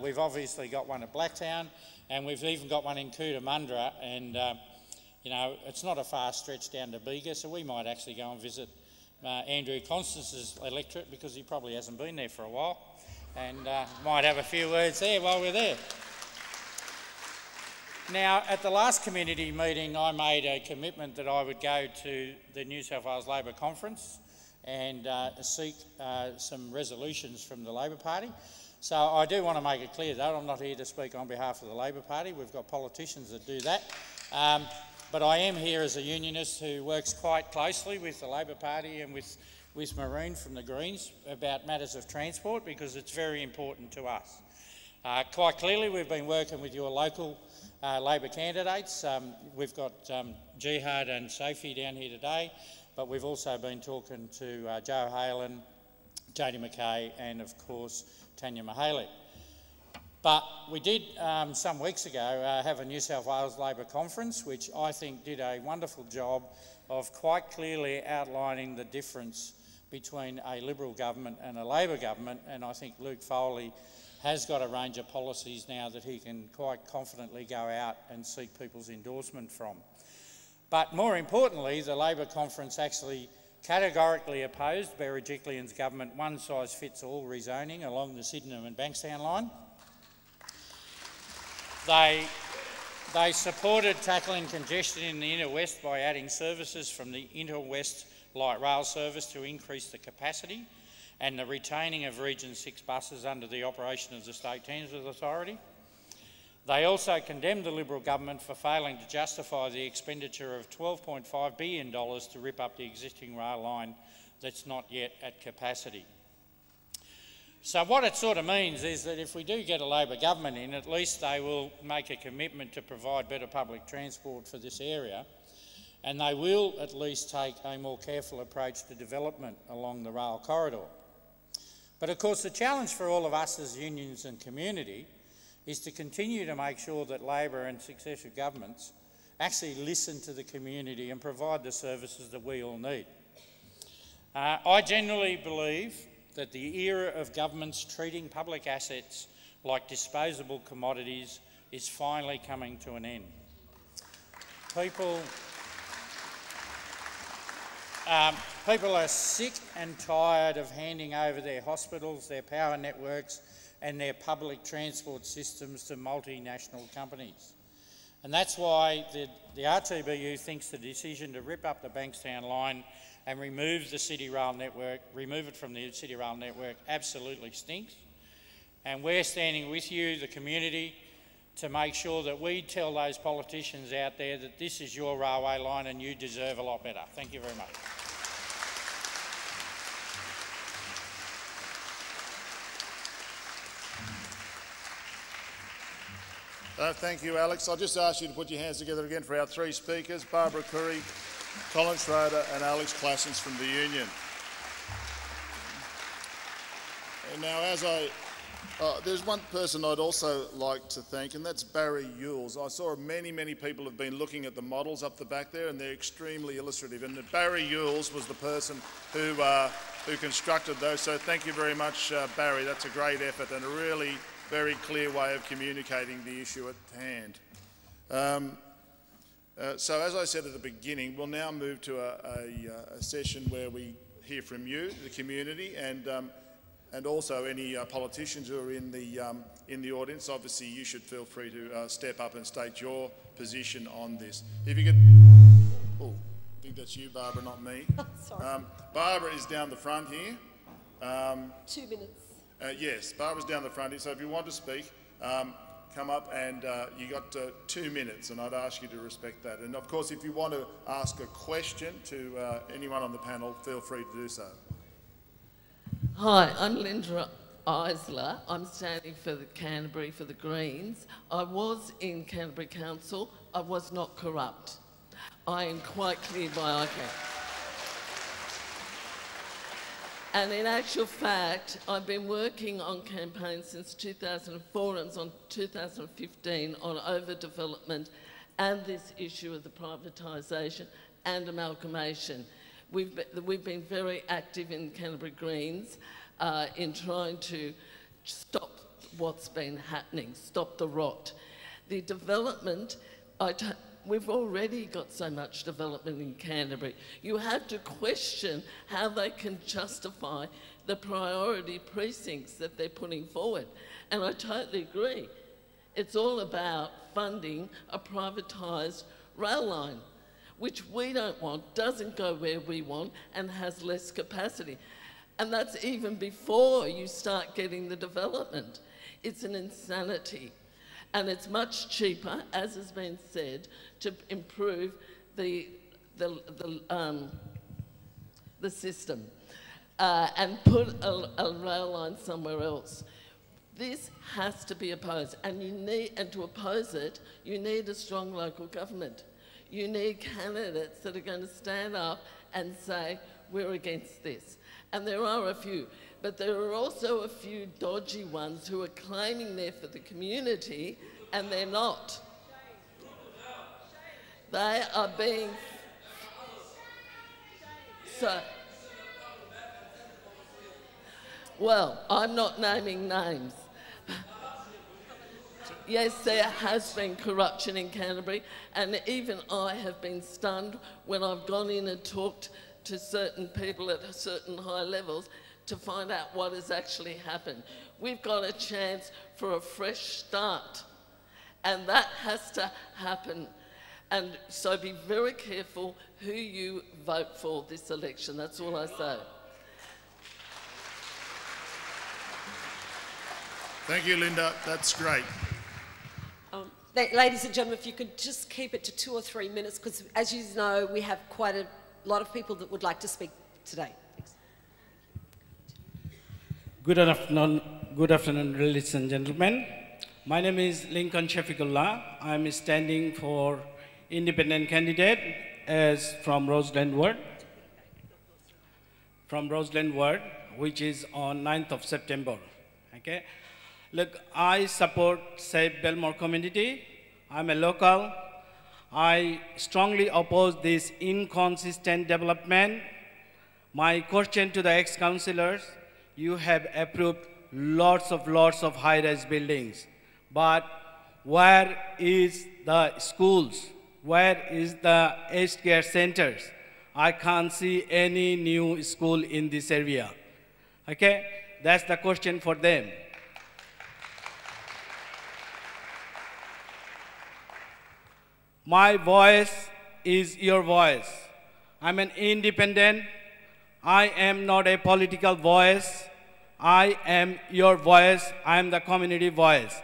We've obviously got one at Blacktown, and we've even got one in Cootamundra, and you know, it's not a far stretch down to Bega, so we might actually go and visit Andrew Constance's electorate, because he probably hasn't been there for a while, and might have a few words there while we're there. Now, at the last community meeting, I made a commitment that I would go to the New South Wales Labor Conference and seek some resolutions from the Labor Party. So I do want to make it clear, though, I'm not here to speak on behalf of the Labor Party. We've got politicians that do that. But I am here as a unionist who works quite closely with the Labor Party and with Maroon from the Greens about matters of transport, because it's very important to us. Quite clearly, we've been working with your local Labor candidates. We've got Jihad and Sophie down here today, but we've also been talking to Joe Halen, Jodie McKay, and of course Tanya Mihaly. But we did some weeks ago have a New South Wales Labor conference, which I think did a wonderful job of quite clearly outlining the difference between a Liberal government and a Labor government, and I think Luke Foley has got a range of policies now that he can quite confidently go out and seek people's endorsement from. But more importantly, the Labor conference actually categorically opposed Berejiklian's government one-size-fits-all rezoning along the Sydenham and Bankstown line. They supported tackling congestion in the inner west by adding services from the inner west light rail service to increase the capacity, and the retaining of Region 6 buses under the operation of the State Transport Authority. They also condemned the Liberal government for failing to justify the expenditure of $12.5 billion to rip up the existing rail line that's not yet at capacity. So what it sort of means is that if we do get a Labor government in, at least they will make a commitment to provide better public transport for this area, and they will at least take a more careful approach to development along the rail corridor. But of course the challenge for all of us as unions and community is to continue to make sure that Labor and successive governments actually listen to the community and provide the services that we all need. I genuinely believe that the era of governments treating public assets like disposable commodities is finally coming to an end. People are sick and tired of handing over their hospitals, their power networks and their public transport systems to multinational companies. And that's why the RTBU thinks the decision to rip up the Bankstown line and remove the City Rail network, remove it from the City Rail network, absolutely stinks. And we're standing with you, the community, to make sure that we tell those politicians out there that this is your railway line and you deserve a lot better. Thank you very much. Thank you, Alex. I'll just ask you to put your hands together again for our three speakers, Barbara Curry, Colin Schroeder and Alex Classens from the Union. And now, there's one person I'd also like to thank, and that's Barry Yules. I saw many people have been looking at the models up the back there, and they're extremely illustrative. And Barry Yules was the person who constructed those. So thank you very much, Barry. That's a great effort and a really very clear way of communicating the issue at hand. So as I said at the beginning, we'll now move to a session where we hear from you, the community, and also any politicians who are in the audience. Obviously, you should feel free to step up and state your position on this. If you could, oh, I think that's you, Barbara, not me. Sorry. Barbara is down the front here. 2 minutes. Yes, Barbara's down the front here, so if you want to speak, come up and you got 2 minutes, and I'd ask you to respect that. And of course, if you want to ask a question to anyone on the panel, feel free to do so. Hi, I'm Linda Isler. I'm standing for the Canterbury for the Greens. I was in Canterbury Council. I was not corrupt. I am quite clear by ICAC. And in actual fact, I've been working on campaigns since 2004 and on 2015 on overdevelopment and this issue of the privatisation and amalgamation. We've been very active in Canterbury Greens in trying to stop what's been happening, stop the rot. The development, we've already got so much development in Canterbury. You have to question how they can justify the priority precincts that they're putting forward. And I totally agree. It's all about funding a privatised rail line, which we don't want, doesn't go where we want, and has less capacity. And that's even before you start getting the development. It's an insanity. And it's much cheaper, as has been said, to improve the system and put a rail line somewhere else. This has to be opposed, and to oppose it, you need a strong local government. You need candidates that are going to stand up and say, we're against this. And there are a few, but there are also a few dodgy ones who are claiming they're for the community, and they're not. They are being... So, well, I'm not naming names. Yes, there has been corruption in Canterbury, and even I have been stunned when I've gone in and talked to certain people at certain high levels to find out what has actually happened. We've got a chance for a fresh start, and that has to happen. And so be very careful who you vote for this election. That's all I say. Thank you, Linda. That's great. Ladies and gentlemen, if you could just keep it to 2 or 3 minutes, because as you know, we have quite a lot of people that would like to speak today. Thanks. Good afternoon, ladies and gentlemen. My name is Lincoln Shafiqullah. I'm standing for independent candidate as from Roseland Ward. From Roseland Ward, which is on 9th of September. Okay. Look, I support Save Belmore community. I'm a local. I strongly oppose this inconsistent development. My question to the ex-councillors, you have approved lots of high-rise buildings, but where is the schools? Where is the aged care centers? I can't see any new school in this area. Okay, that's the question for them. My voice is your voice. I'm an independent. I am not a political voice. I am your voice. I am the community voice.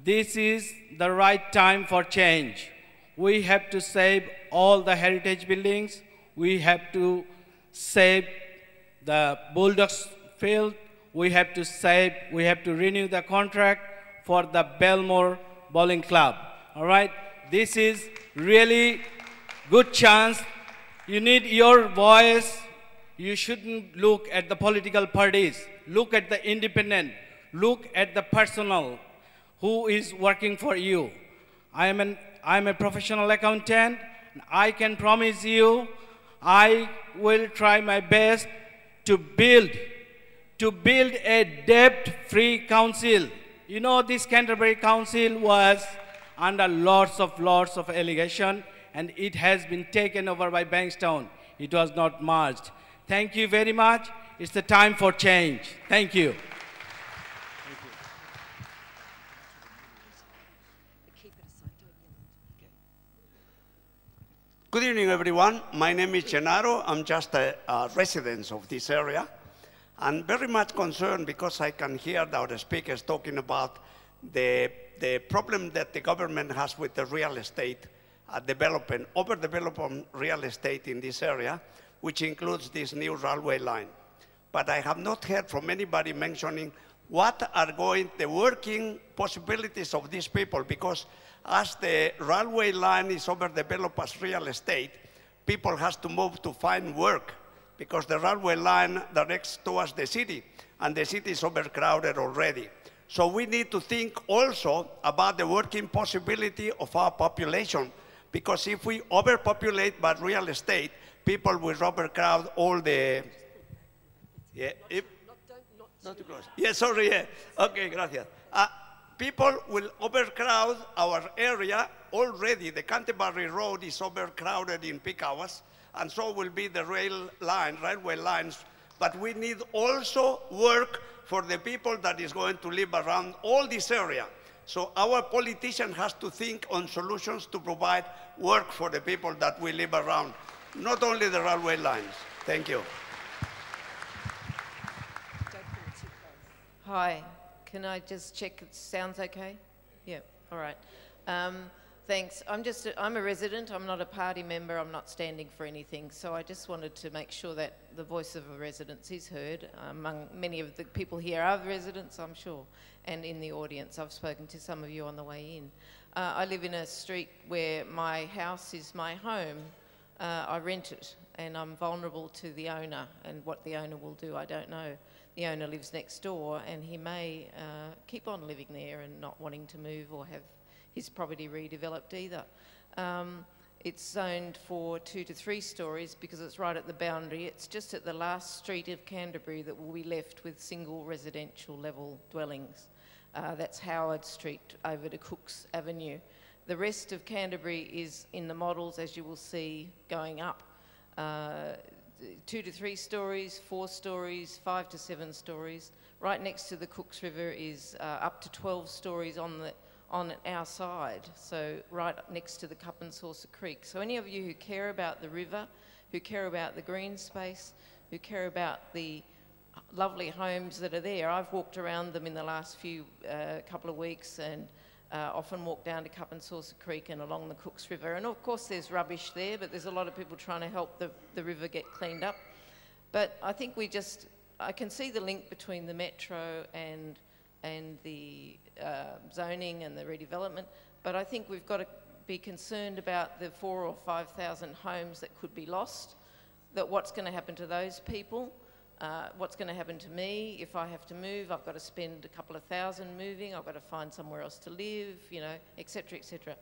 This is the right time for change. We have to save all the heritage buildings. We have to save the Bulldogs field. We have to renew the contract for the Belmore Bowling Club. All right? This is really good chance. You need your voice. You shouldn't look at the political parties. Look at the independent. Look at the personal who is working for you. I'm a professional accountant. I can promise you, I will try my best to build a debt-free council. You know, this Canterbury Council was under lots of allegation, and it has been taken over by Bankstown. It was not merged. Thank you very much. It's the time for change. Thank you. Good evening, everyone. My name is Gennaro. I'm just a resident of this area. I'm very much concerned because I can hear the speakers talking about the problem that the government has with the real estate development, overdevelopment real estate in this area, which includes this new railway line. But I have not heard from anybody mentioning what are the working possibilities of these people, because as the railway line is overdeveloped as real estate, people have to move to find work because the railway line directs towards the city, and the city is overcrowded already. So we need to think also about the working possibility of our population, because if we overpopulate by real estate, people will overcrowd all the... Yeah, not too close. Yeah, sorry, yeah. Okay, gracias. People will overcrowd our area already. The Canterbury Road is overcrowded in peak hours, and so will be the railway lines. But we need also work for the people that is going to live around all this area. So our politician has to think on solutions to provide work for the people that we live around, not only the railway lines. Thank you. Hi, can I just check it sounds okay? Yeah, all right. Thanks. I'm a resident, I'm not a party member, I'm not standing for anything, so I just wanted to make sure that the voice of the residents is heard. Among many of the people here are residents, I'm sure, and in the audience. I've spoken to some of you on the way in. I live in a street where my house is my home. I rent it, and I'm vulnerable to the owner, and what the owner will do, I don't know. The owner lives next door, and he may keep on living there and not wanting to move or have his property redeveloped either. It's zoned for 2 to 3 stories because it's right at the boundary. It's just at the last street of Canterbury that will be left with single residential level dwellings. That's Howard Street over to Cooks Avenue. The rest of Canterbury is in the models, as you will see, going up. 2 to 3 stories, 4 stories, 5 to 7 stories. Right next to the Cooks River is up to 12 stories on our side, so right next to the Cup and Saucer Creek. So any of you who care about the river, who care about the green space, who care about the lovely homes that are there, I've walked around them in the last couple of weeks, and often walk down to Cup and Saucer Creek and along the Cooks River. And of course there's rubbish there, but there's a lot of people trying to help the river get cleaned up. But I think I can see the link between the metro and the zoning and the redevelopment, but I think we've got to be concerned about the 4,000 or 5,000 homes that could be lost, that what's going to happen to those people, what's going to happen to me if I have to move. I've got to spend a couple of thousand moving, I've got to find somewhere else to live, you know, etc., etc.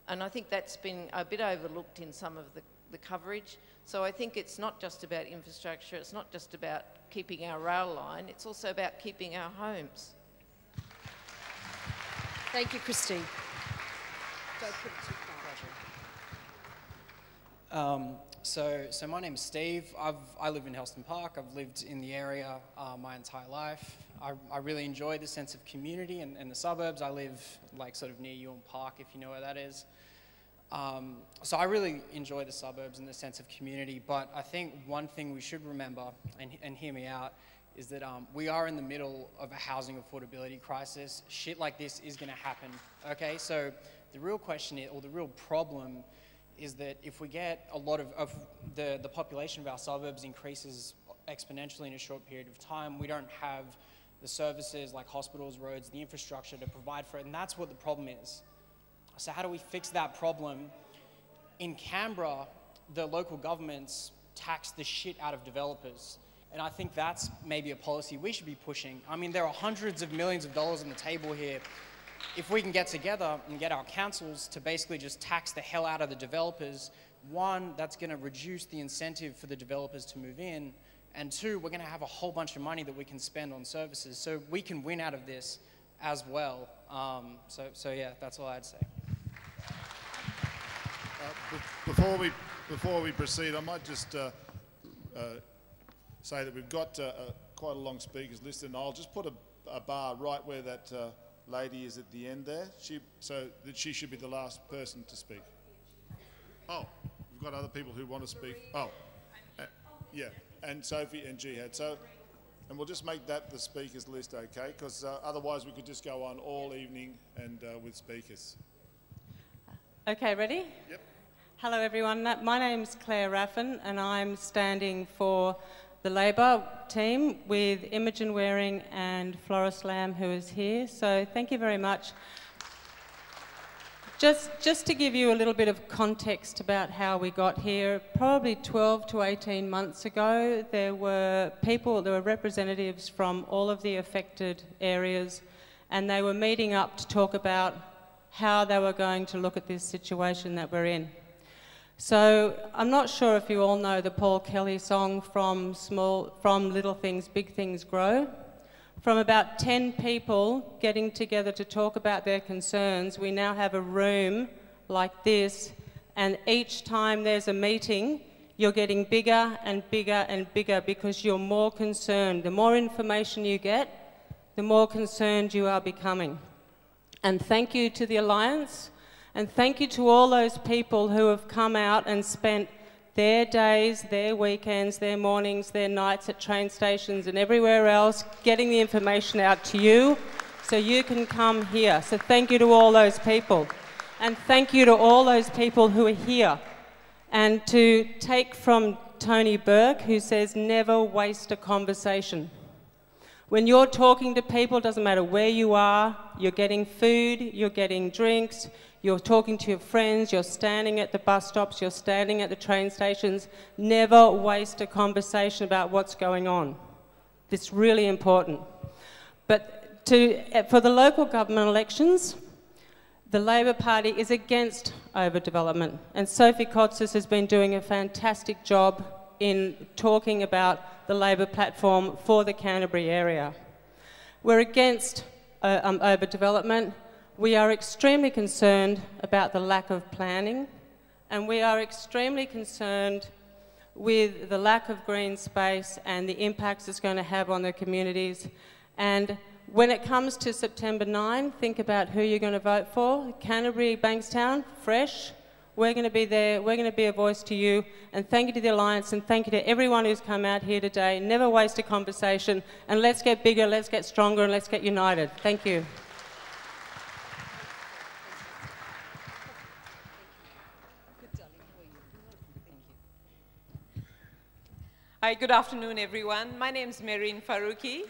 And I think that's been a bit overlooked in some of the coverage. So I think it's not just about infrastructure, it's not just about keeping our rail line, it's also about keeping our homes. Thank you, Christine. Don't put it too far. So my name's Steve. I live in Helston Park. I've lived in the area my entire life. I really enjoy the sense of community and the suburbs. I live like sort of near Ewan Park, if you know where that is. So I really enjoy the suburbs and the sense of community, but I think one thing we should remember, and hear me out, is that we are in the middle of a housing affordability crisis. Shit like this is going to happen, okay? So the real question is, or the real problem is that if we get a lot of the population of our suburbs increases exponentially in a short period of time, we don't have the services like hospitals, roads, the infrastructure to provide for it, and that's what the problem is. So how do we fix that problem? In Canberra, the local governments tax the shit out of developers, and I think that's maybe a policy we should be pushing. I mean, there are hundreds of millions of dollars on the table here. If we can get together and get our councils to basically just tax the hell out of the developers, one, that's going to reduce the incentive for the developers to move in, and two, we're going to have a whole bunch of money that we can spend on services, so we can win out of this as well. So yeah, that's all I'd say. Before we proceed, I might just say that we've got quite a long speakers list, and I'll just put a bar right where that lady is at the end there, so that she should be the last person to speak. Oh, we've got other people who want to speak. Oh, yeah, and Sophie and Jihad. So, and we'll just make that the speakers list, okay? Because otherwise we could just go on all evening and with speakers. Okay, ready? Yep. Hello everyone, my name's Claire Raffin and I'm standing for the Labor team with Imogen Waring and Floris Lamb, who is here. So thank you very much. Just to give you a little bit of context about how we got here, probably 12 to 18 months ago, there were representatives from all of the affected areas, and they were meeting up to talk about how they were going to look at this situation that we're in. So I'm not sure if you all know the Paul Kelly song from Little Things, Big Things Grow. From about 10 people getting together to talk about their concerns, we now have a room like this, and each time there's a meeting, you're getting bigger and bigger and bigger because you're more concerned. The more information you get, the more concerned you are becoming. And thank you to the Alliance, and thank you to all those people who have come out and spent their days, their weekends, their mornings, their nights at train stations and everywhere else, getting the information out to you so you can come here. So thank you to all those people. And thank you to all those people who are here. And to take from Tony Burke, who says, never waste a conversation. When you're talking to people, it doesn't matter where you are, you're getting food, you're getting drinks, you're talking to your friends, you're standing at the bus stops, you're standing at the train stations. Never waste a conversation about what's going on. It's really important. But for the local government elections, the Labor Party is against overdevelopment. And Sophie Kotsis has been doing a fantastic job in talking about the Labor platform for the Canterbury area. We're against overdevelopment. We are extremely concerned about the lack of planning, and we are extremely concerned with the lack of green space and the impacts it's going to have on the communities. And when it comes to September 9, think about who you're going to vote for. Canterbury, Bankstown, fresh. We're going to be there. We're going to be a voice to you. And thank you to the Alliance, and thank you to everyone who's come out here today. Never waste a conversation. And let's get bigger, let's get stronger, and let's get united. Thank you. Hi, good afternoon, everyone. My name is Mehreen Faruqi.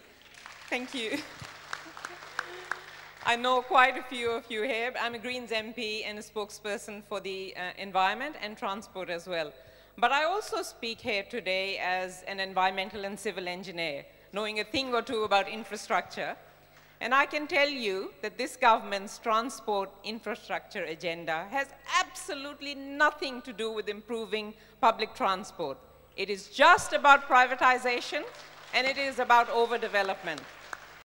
Thank you. I know quite a few of you here. I'm a Greens MP and a spokesperson for the environment and transport as well. But I also speak here today as an environmental and civil engineer, knowing a thing or two about infrastructure. And I can tell you that this government's transport infrastructure agenda has absolutely nothing to do with improving public transport. It is just about privatization, and it is about overdevelopment.